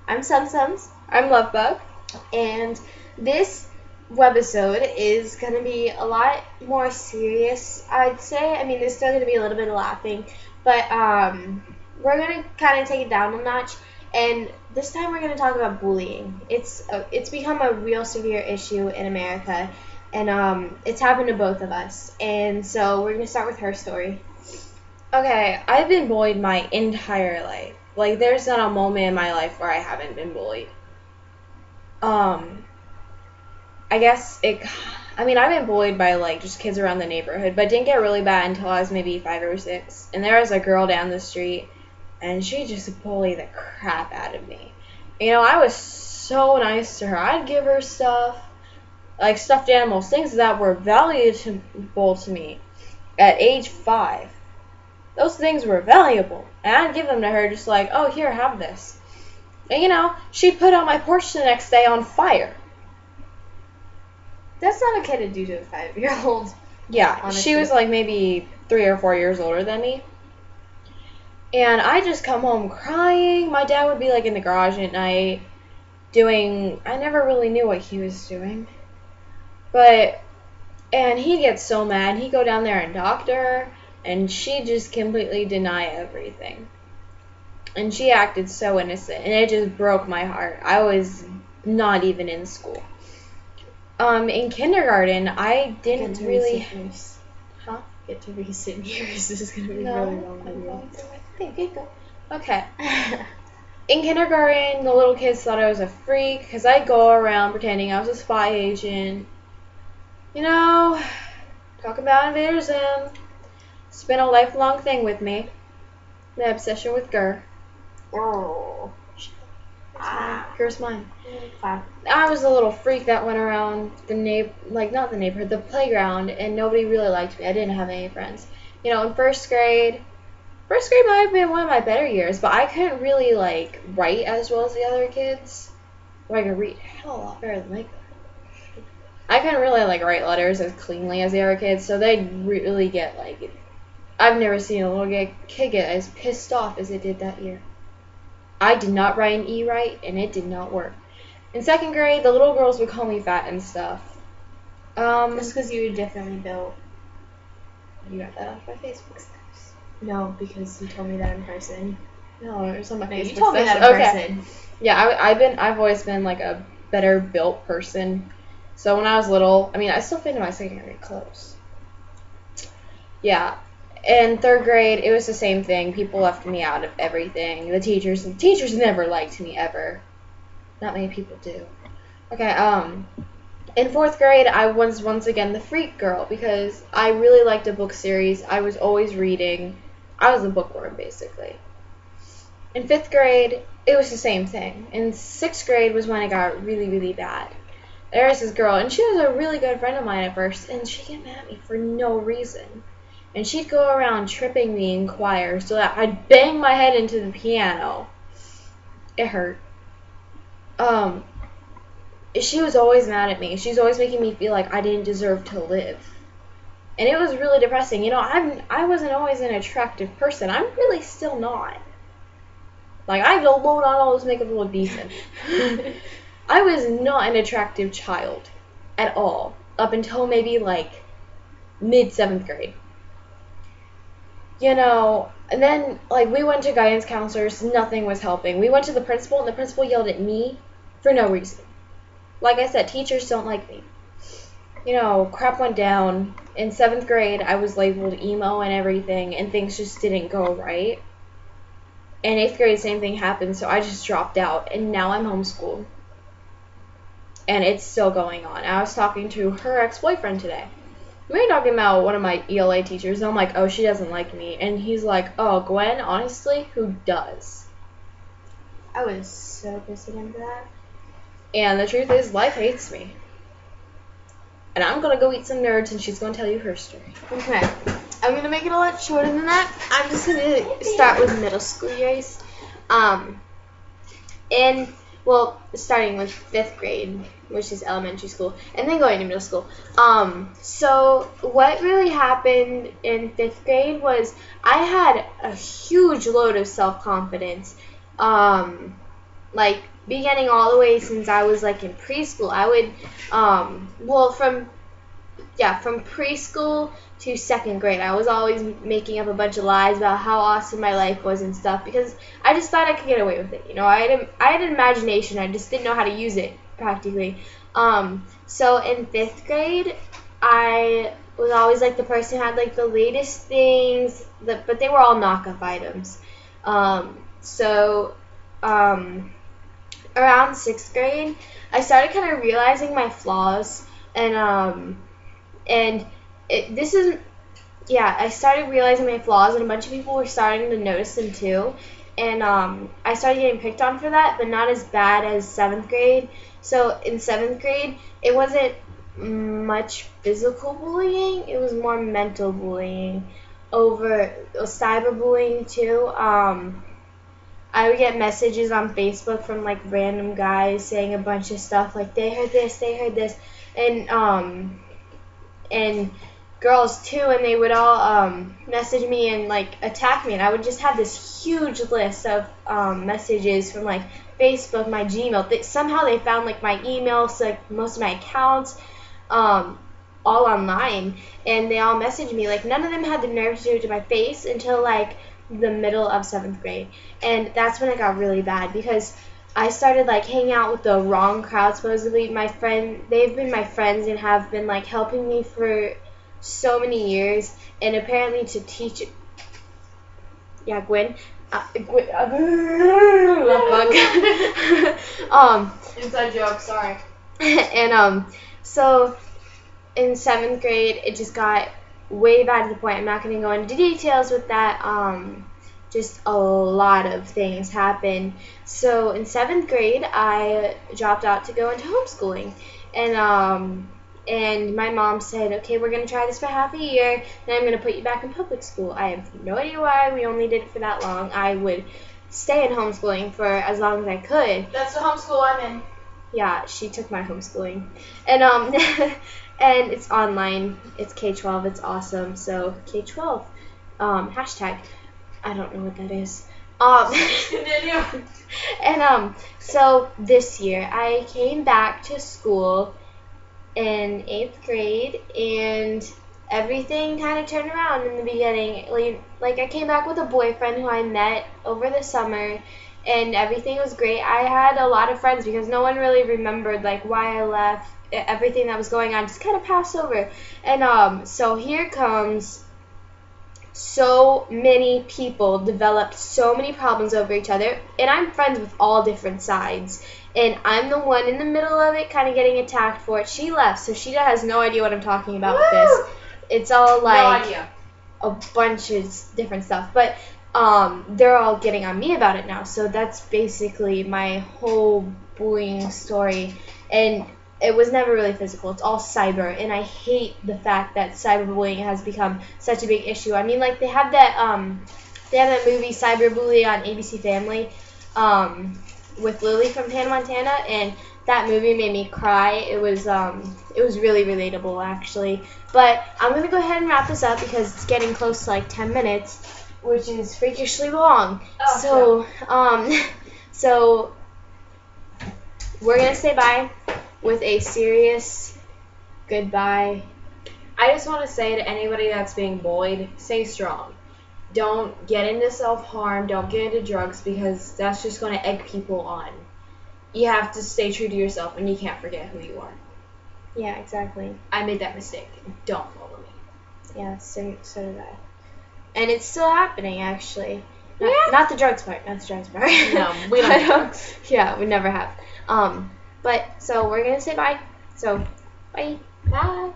I'm Sums, I'm Lovebug. and this webisode is going to be a lot more serious, I'd say. I mean, there's still going to be a little bit of laughing, but we're going to kind of take it down a notch, and this time we're going to talk about bullying. It's become a real severe issue in America, and it's happened to both of us, and so we're going to start with her story. Okay, I've been bullied my entire life. Like, there's not a moment in my life where I haven't been bullied. I guess I've been bullied by, like, just kids around the neighborhood, but it didn't get really bad until I was maybe 5 or 6. And there was a girl down the street, and she just bullied the crap out of me. You know, I was so nice to her. I'd give her stuff, like stuffed animals, things that were valuable to me at age 5. Those things were valuable, and I'd give them to her just like, oh, here, have this. And, you know, she'd put out my porch the next day on fire. That's not okay to do to a 5-year-old. Yeah, honestly. She was like maybe 3 or 4 years older than me. And I just come home crying. My dad would be like in the garage at night I never really knew what he was doing. And he'd get so mad. He'd go down there and doctor her, and she'd just completely deny everything. And she acted so innocent, and it just broke my heart. I was not even in school. In kindergarten, I didn't really... Huh? Get to recent years. This is going to be really long. Okay. In kindergarten, the little kids thought I was a freak because I'd go around pretending I was a spy agent. You know, talk about Invader Zim. It's been a lifelong thing with me. The obsession with Gurr. Oh. Gurr's mine. I was a little freak that went around not the neighborhood, the playground, and nobody really liked me. I didn't have any friends. You know, in first grade might have been one of my better years, but I couldn't really, like, write as well as the other kids. Well, I could read hell a lot better than they could. I couldn't really, like, write letters as cleanly as the other kids, so they'd really get, like... I've never seen a little kid get as pissed off as it did that year. I did not write an E right, and it did not work. In second grade, the little girls would call me fat and stuff. Just because you were differently built. You got that off my Facebook steps. No, because you told me that in person. No, it was on my Facebook steps. You told me that in person. Yeah, I've always been, like, a better built person. So when I was little, I still fit into my second grade clothes. Yeah. In third grade, it was the same thing. People left me out of everything. The teachers never liked me, ever. Not many people do. Okay, in fourth grade, I was once again the freak girl because I really liked a book series. I was always reading. I was a bookworm, basically. In fifth grade, it was the same thing. In sixth grade was when it got really, really bad. There was this girl, and she was a really good friend of mine at first, and she'd get mad at me for no reason. And she'd go around tripping me in choir so that I'd bang my head into the piano. It hurt. She was always mad at me. She was always making me feel like I didn't deserve to live. And it was really depressing. You know, I wasn't always an attractive person. I'm really still not. Like, I don't load on all this makeup to look decent. I was not an attractive child at all. Up until maybe, like, mid-7th grade. You know, and then, like, we went to guidance counselors, nothing was helping. We went to the principal, and the principal yelled at me for no reason. Like I said, teachers don't like me. You know, crap went down. In 7th grade, I was labeled emo and everything, and things just didn't go right. In 8th grade, same thing happened, so I just dropped out, and now I'm homeschooled. And it's still going on. I was talking to her ex-boyfriend today. We were talking about one of my ELA teachers, and I'm like, oh, she doesn't like me. And he's like, oh, Gwen, honestly, who does? I was so pissed at him for that. And the truth is, life hates me. And I'm going to go eat some nerds, and she's going to tell you her story. Okay. I'm going to make it a lot shorter than that. I'm just going to start with middle school years. Starting with 5th grade, which is elementary school, and then going to middle school. So what really happened in 5th grade was I had a huge load of self-confidence. like beginning all the way since I was like in preschool. I would from preschool to second grade, I was always making up a bunch of lies about how awesome my life was and stuff because I just thought I could get away with it. You know, I had an imagination. I just didn't know how to use it practically. So in 5th grade, I was always like the person who had like the latest things, but they were all knockoff items. So around 6th grade, I started kind of realizing my flaws and I started realizing my flaws, and a bunch of people were starting to notice them too. And I started getting picked on for that, but not as bad as 7th grade. So in 7th grade, it wasn't much physical bullying. It was more mental bullying over cyberbullying too. I would get messages on Facebook from like random guys saying a bunch of stuff like they heard this, and girls too, and they would all message me and like attack me, and I would just have this huge list of messages from like Facebook, my Gmail. Somehow they found like my emails, like most of my accounts, all online, and they all messaged me. Like none of them had the nerve to do it to my face until like the middle of 7th grade, and that's when it got really bad because I started like hanging out with the wrong crowd. Supposedly, they've been my friends and have been like helping me for so many years, and apparently to teach. Yeah, Gwen. Inside joke. Sorry. And so in 7th grade, it just got way bad to the point. I'm not going to go into details with that. Just a lot of things happened. So in 7th grade, I dropped out to go into homeschooling, and my mom said, okay, we're going to try this for half a year, then I'm going to put you back in public school. I have no idea why. We only did it for that long. I would stay in homeschooling for as long as I could. That's the homeschool I'm in. Yeah, she took my homeschooling. And and it's online. It's K-12. It's awesome. So K-12. Hashtag. I don't know what that is. And so this year I came back to school in 8th grade, and everything kind of turned around in the beginning. Like I came back with a boyfriend who I met over the summer, and everything was great. I had a lot of friends because no one really remembered like why I left. Everything that was going on just kind of passed over. And so here comes so many people developed so many problems over each other, and I'm friends with all different sides, and I'm the one in the middle of it kind of getting attacked for it. She left, so she has no idea what I'm talking about with this. It's all like a bunch of different stuff, but they're all getting on me about it now, so that's basically my whole bullying story. And it was never really physical. It's all cyber, and I hate the fact that cyberbullying has become such a big issue. I mean, like they have that movie Cyberbully on ABC Family with Lily from Hannah Montana, and that movie made me cry. It was really relatable actually. But I'm gonna go ahead and wrap this up because it's getting close to like 10 minutes, which is freakishly long. So we're gonna say bye with a serious goodbye. I just want to say to anybody that's being bullied, stay strong. Don't get into self-harm. Don't get into drugs because that's just going to egg people on. You have to stay true to yourself, and you can't forget who you are. Yeah, exactly. I made that mistake. Don't follow me. Yeah, so did I. And it's still happening, actually. Yeah. Not the drugs part. Not the drugs part. No, we don't have drugs. Yeah, we never have. But, so we're going to say bye. So, bye. Bye.